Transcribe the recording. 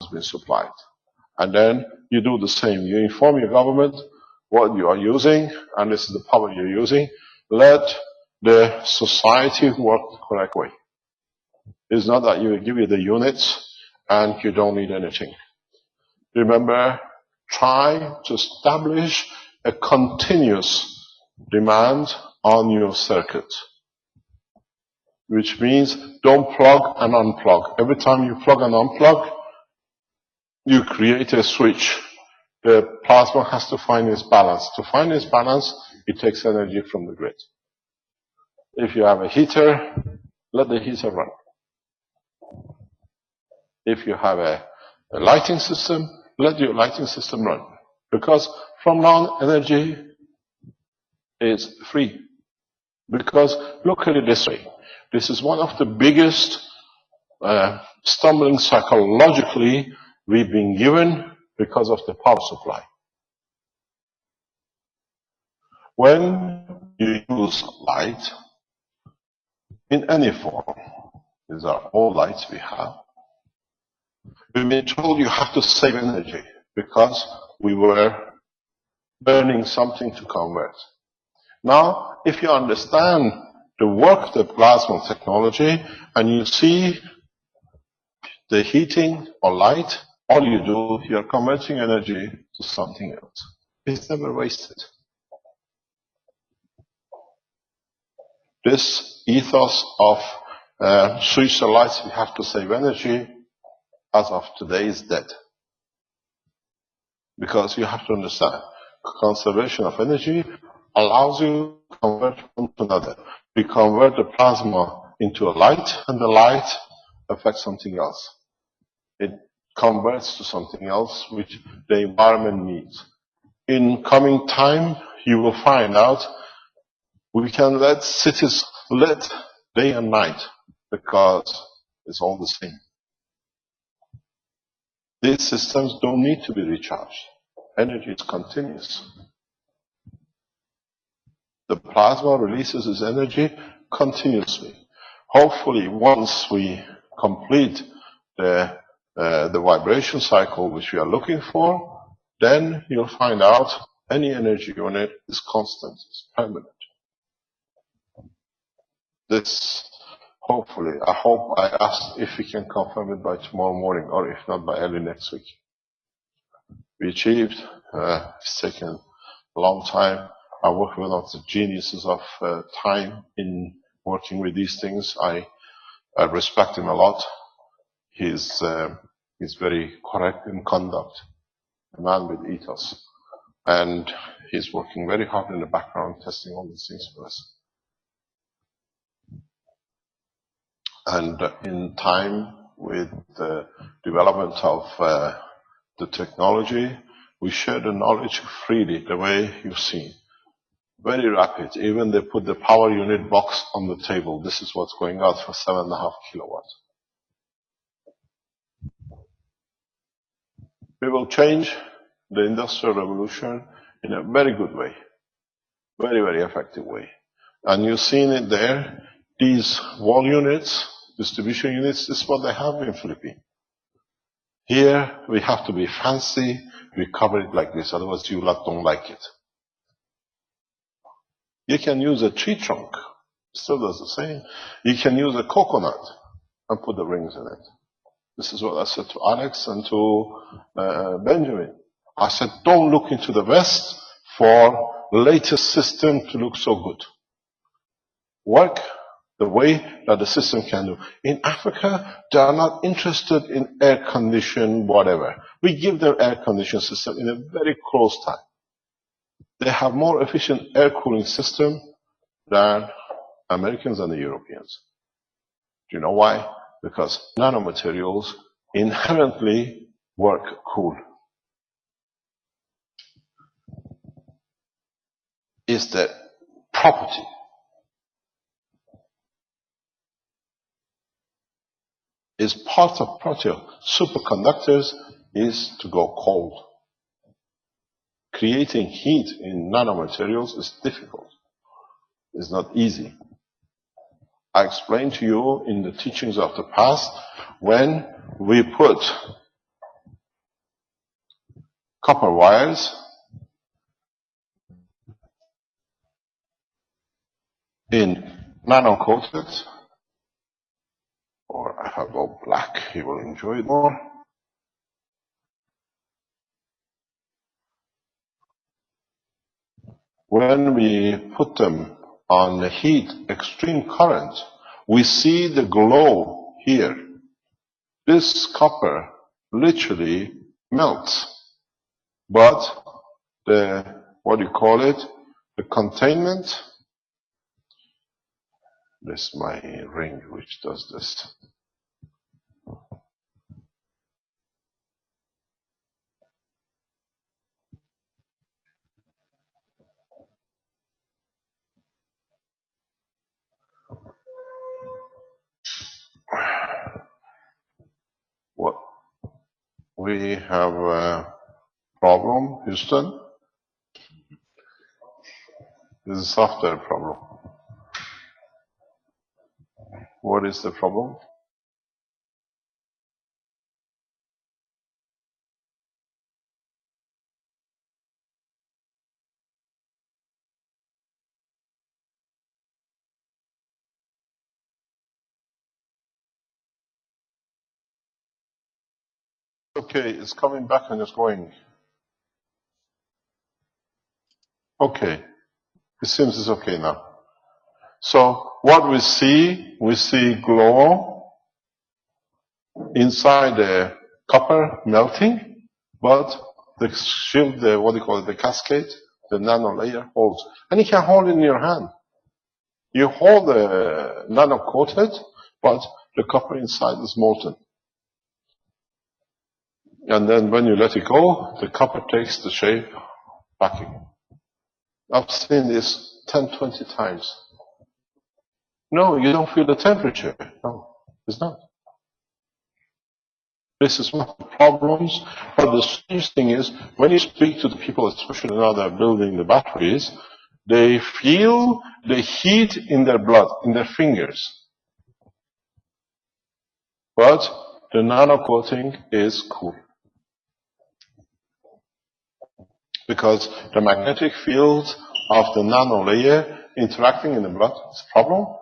has been supplied. And then you do the same. You inform your government what you are using, and this is the power you're using. Let the society work the correct way. It's not that you give you the units and you don't need anything. Remember, try to establish a continuous demand on your circuit, which means don't plug and unplug. Every time you plug and unplug, you create a switch. The plasma has to find its balance. To find its balance, it takes energy from the grid. If you have a heater, let the heater run. If you have a lighting system, let your lighting system run. Because from now on, energy is free. Because look at it this way. This is one of the biggest stumbling psychologically we've been given because of the power supply. When you use light in any form, these are all lights we have, we've been told you have to save energy because we were burning something to convert. Now, if you understand the work of the plasma technology and you see the heating or light, all you do, you're converting energy to something else. It's never wasted. This ethos of switch the lights, we have to save energy, as of today is dead. Because you have to understand, conservation of energy allows you to convert one to another. We convert the plasma into a light, and the light affects something else. It converts to something else which the environment needs. In coming time, you will find out we can let cities lit day and night because it's all the same. These systems don't need to be recharged. Energy is continuous. The plasma releases its energy continuously. Hopefully, once we complete the vibration cycle which we are looking for, then you'll find out any energy unit is constant, is permanent. This, hopefully, I hope I asked if we can confirm it by tomorrow morning, or if not, by early next week. We achieved, it's taken a long time. I work with one of the geniuses of time in working with these things. I respect him a lot. He's very correct in conduct, a man with ethos. And he's working very hard in the background, testing all these things for us. And in time, with the development of the technology, we share the knowledge freely, the way you've seen. Very rapid. Even they put the power unit box on the table. This is what's going out for 7.5 kilowatts. We will change the industrial revolution in a very good way. Very, very effective way. And you've seen it there. These wall units, distribution units, this is what they have in Philippines. Here, we have to be fancy. We cover it like this, otherwise you don't like it. You can use a tree trunk. Still does the same. You can use a coconut and put the rings in it. This is what I said to Alex and to Benjamin. I said, don't look into the West for the latest system to look so good. Work the way that the system can do. In Africa, they are not interested in air condition, whatever. We give them air condition system in a very close time. They have more efficient air cooling system than Americans and the Europeans. Do you know why? Because nanomaterials inherently work cool. It's the property. It's part of property of superconductors is to go cold. Creating heat in nanomaterials is difficult. It's not easy. I explained to you in the teachings of the past, when we put copper wires in nano-coated, or if I go black, he will enjoy it more. When we put them on the heat, extreme current, we see the glow here. This copper literally melts, but the, what do you call it, the containment, this is my ring which does this. What? We have a problem, Houston. This is a software problem. What is the problem? Okay, it's coming back and it's going. Okay, it seems it's okay now. So what we see glow inside the copper melting, but the shield, the, what do you call it, the cascade, the nano layer holds. And you can hold it in your hand. You hold the nano coated, but the copper inside is molten. And then when you let it go, the copper takes the shape back again. I've seen this 10, 20 times. No, you don't feel the temperature. No, it's not. This is one of the problems. But the strange thing is, when you speak to the people, especially now that are building the batteries, they feel the heat in their blood, in their fingers. But the nano coating is cool. Because the magnetic field of the nano layer interacting in the blood is a problem.